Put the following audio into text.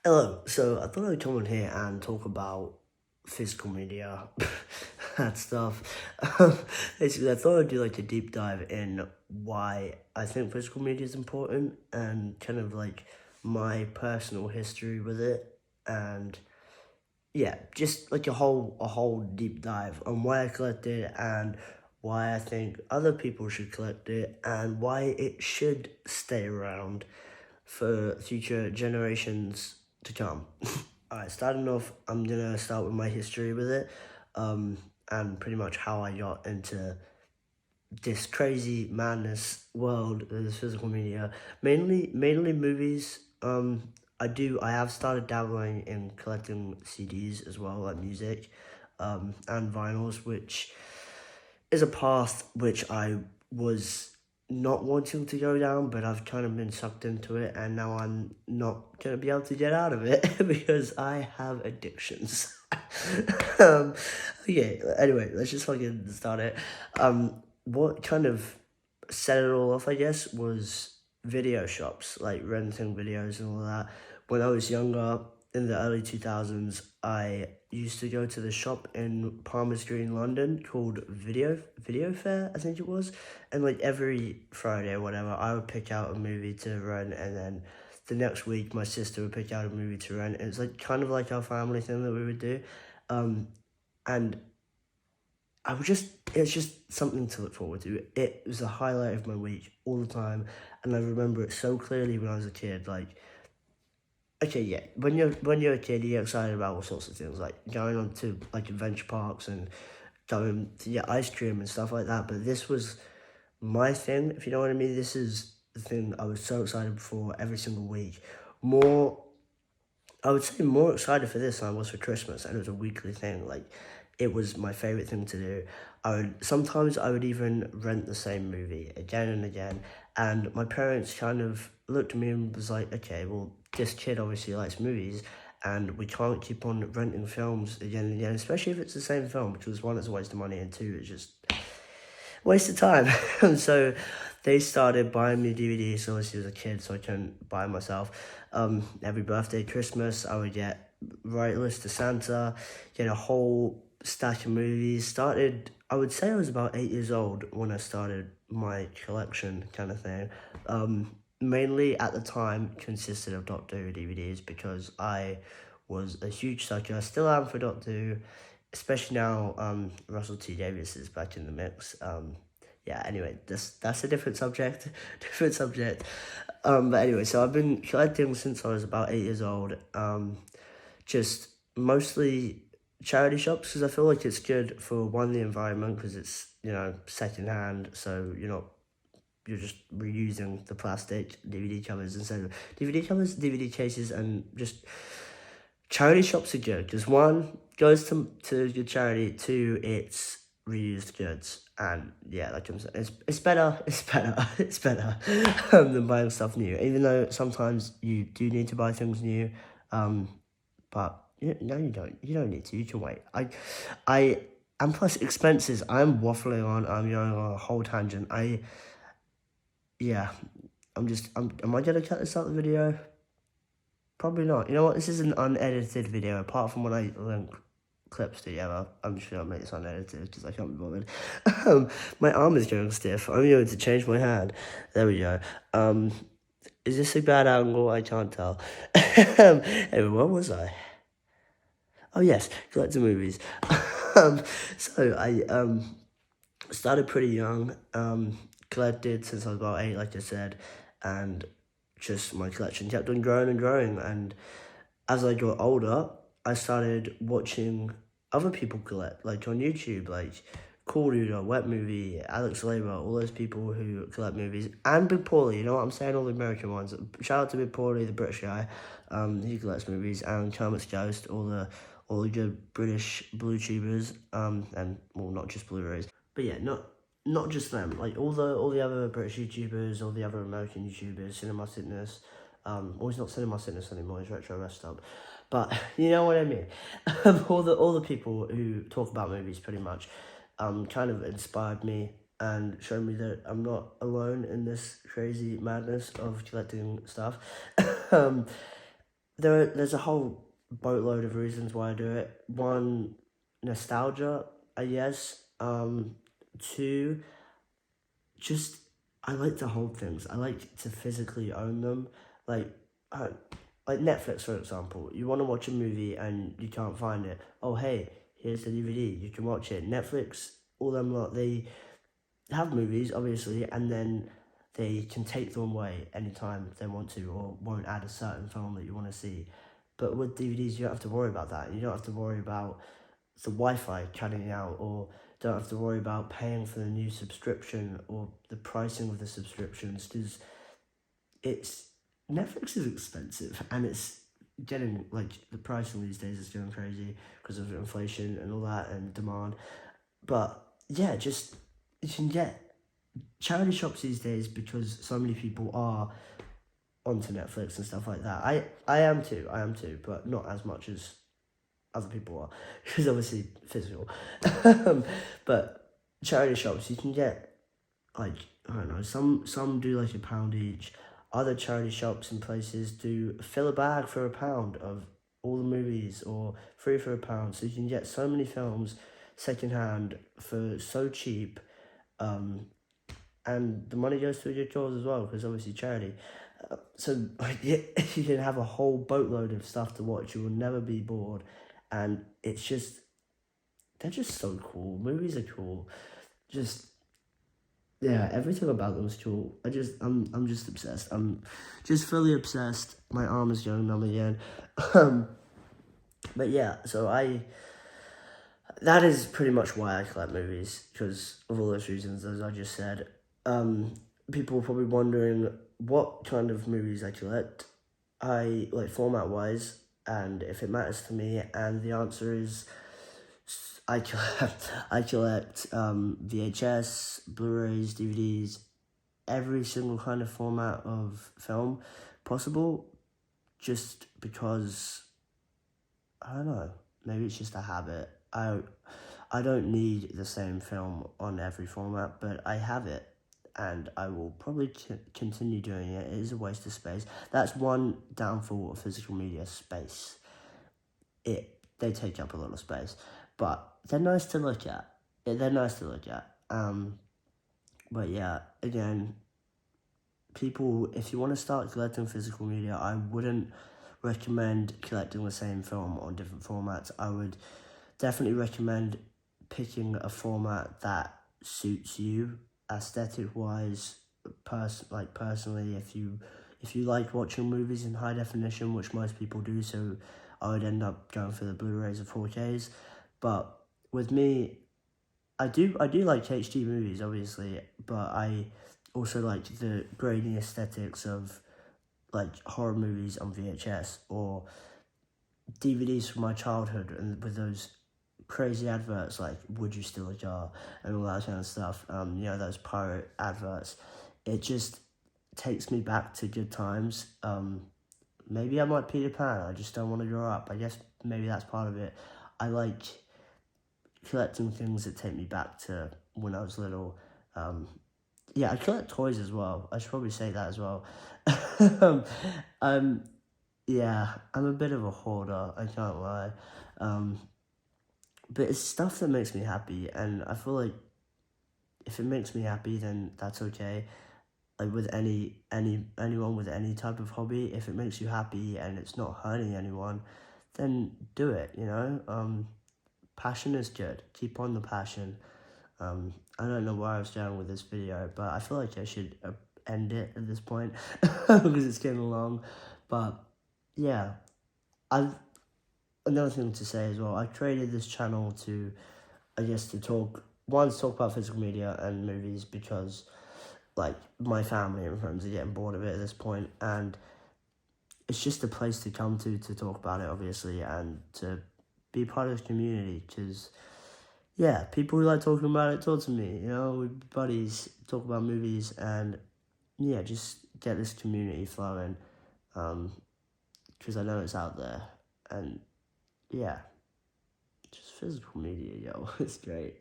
Hello. So I thought I'd come on here and talk about physical media, that stuff. Um, Basically, I thought I'd do like a deep dive in why I think physical media is important and kind of like my personal history with it, and yeah, just like a whole deep dive on why I collect it and why I think other people should collect it and why it should stay around for future generations to come. Alright, starting off, I'm gonna start with my history with it, and pretty much how I got into this crazy madness world of physical media. Mainly movies. I have started dabbling in collecting CDs as well, like music, and vinyls, which is a path which I was not wanting to go down, but I've kind of been sucked into it, and now I'm not gonna be able to get out of it because I have addictions. um, okay, anyway, let's just fucking start it. What kind of set it all off, I guess, was video shops, like renting videos and all that. When I was younger, in the early 2000s, I used to go to the shop in Palmer's Green, London, called Video Fair, I think it was. And like every Friday or whatever, I would pick out a movie to rent, and then the next week my sister would pick out a movie to rent. It's like kind of like our family thing that we would do. Um, and it's just something to look forward to. It was the highlight of my week all the time, and I remember it so clearly when I was a kid. Like, okay, yeah, when you're a kid, you get excited about all sorts of things, like going on to like adventure parks and going to get ice cream and stuff like that. But this was my thing, if you know what I mean. This is the thing I was so excited for every single week. More I would say more excited for this than I was for Christmas, and it was a weekly thing. Like, it was my favorite thing to do. I would even rent the same movie again and again, and my parents kind of looked at me and was like, "Okay, well, this kid obviously likes movies, and we can't keep on renting films again and again, especially if it's the same film, because one, it's a waste of money, and two, it's just waste of time." And so they started buying me DVDs. So obviously as a kid, so I couldn't buy myself. Every birthday, Christmas, I would get right list to Santa, get a whole stack of movies. I would say I was about 8 years old when I started my collection kind of thing. Mainly at the time consisted of Doctor Who DVDs because I was a huge sucker, still am, for Doctor Who, especially now Russell T Davies is back in the mix. Yeah, anyway, that's a different subject. Different subject. But anyway, so I've been collecting since I was about 8 years old. Just mostly charity shops because I feel like it's good for one, the environment, because it's, secondhand, so you're just reusing the plastic DVD covers instead of DVD covers, DVD cases, and just charity shops are good because one goes to good charity, two, it's reused goods, and yeah, like I'm saying, it's better, it's better, it's better than buying stuff new. Even though sometimes you do need to buy things new, but no, you don't need to. You can wait. I, and plus expenses. I'm waffling on. I'm going on a whole tangent. Yeah, Am I gonna cut this out of the video? Probably not. You know what? This is an unedited video. Apart from when I link clips together, I'm just gonna make this unedited because I can't be bothered. My arm is going stiff. I'm going to change my hand. There we go. Is this a bad angle? I can't tell. Anyway, what was I? Oh yes, collecting movies. um, so I started pretty young. Collected since I was about 8, like I said, and just my collection kept on growing and growing. And as I got older, I started watching other people collect, like on YouTube, like Cool Dude, Wet Movie, Alex Labor, all those people who collect movies, and Big Paulie. You know what I'm saying? All the American ones. Shout out to Big Paulie, the British guy. He collects movies, and Kermit's Ghost, all the good British blue tubers. And well, not just Blu-rays, but yeah, not just them. Like all the other British YouTubers, all the other American YouTubers, Cinema Fitness. Well, he's not Cinema Fitness anymore. He's Retro Rest Up. But you know what I mean. All the people who talk about movies pretty much, kind of inspired me and showed me that I'm not alone in this crazy madness of collecting stuff. um, there's a whole boatload of reasons why I do it. One, nostalgia, I guess. Two, just I like to hold things. I like to physically own them. Like, uh, like Netflix, for example. You want to watch a movie and you can't find it. Oh, hey, here's the DVD. You can watch it. Netflix, all them lot, they have movies, obviously, and then they can take them away anytime they want to, or won't add a certain film that you want to see. But with DVDs, you don't have to worry about that. You don't have to worry about the Wi-Fi cutting out, or don't have to worry about paying for the new subscription or the pricing of the subscriptions, because it's Netflix is expensive, and it's getting, like, the pricing these days is going crazy because of inflation and all that and demand. But yeah, just you can get charity shops these days because so many people are onto Netflix and stuff like that. I am too, but not as much as other people are, because obviously physical. But charity shops, you can get, like, I don't know, some do like £1 each. Other charity shops and places do fill a bag for £1 of all the movies, or free for £1. So you can get so many films secondhand for so cheap, and the money goes to your cause as well, because obviously charity. So you can have a whole boatload of stuff to watch. You will never be bored, and it's just, they're just so cool. Movies are cool. Just, yeah, everything about them is cool. I'm just obsessed. I'm just fully obsessed. My arm is going numb again. But yeah, so that is pretty much why I collect movies, because of all those reasons, as I just said. People are probably wondering what kind of movies I collect. I like format-wise, and if it matters to me, and the answer is I collect VHS, Blu-rays, DVDs, every single kind of format of film possible, just because, I don't know, maybe it's just a habit. I don't need the same film on every format, but I have it, and I will probably continue doing it. It is a waste of space. That's one downfall of physical media: space. They take up a lot of space, but they're nice to look at. But yeah, again, people, if you want to start collecting physical media, I wouldn't recommend collecting the same film on different formats. I would definitely recommend picking a format that suits you aesthetic-wise. Personally, if you like watching movies in high definition, which most people do, so I would end up going for the Blu-rays or 4Ks. But with me, I do like HD movies, obviously, but I also like the grainy aesthetics of, like, horror movies on VHS, or DVDs from my childhood, and with those crazy adverts like "Would you steal a jar" and all that kind of stuff. Those pirate adverts. It just takes me back to good times. Maybe I'm like Peter Pan. I just don't want to grow up. I guess maybe that's part of it. I like collecting things that take me back to when I was little. I collect toys as well. I should probably say that as well. Yeah, I'm a bit of a hoarder, I can't lie. But it's stuff that makes me happy, and I feel like if it makes me happy, then that's okay. Like with anyone with any type of hobby, if it makes you happy and it's not hurting anyone, then do it, Passion is good. Keep on the passion. I don't know where I was going with this video, but I feel like I should end it at this point because it's getting long. But yeah, another thing to say as well, I created this channel to talk about physical media and movies, because, like, my family and friends are getting bored of it at this point, and it's just a place to come to talk about it, obviously, and to be part of the community, because, yeah, people who like talking about it talk to me, we're buddies, talk about movies, and, yeah, just get this community flowing, because I know it's out there, and, yeah, just physical media, yo, it's great.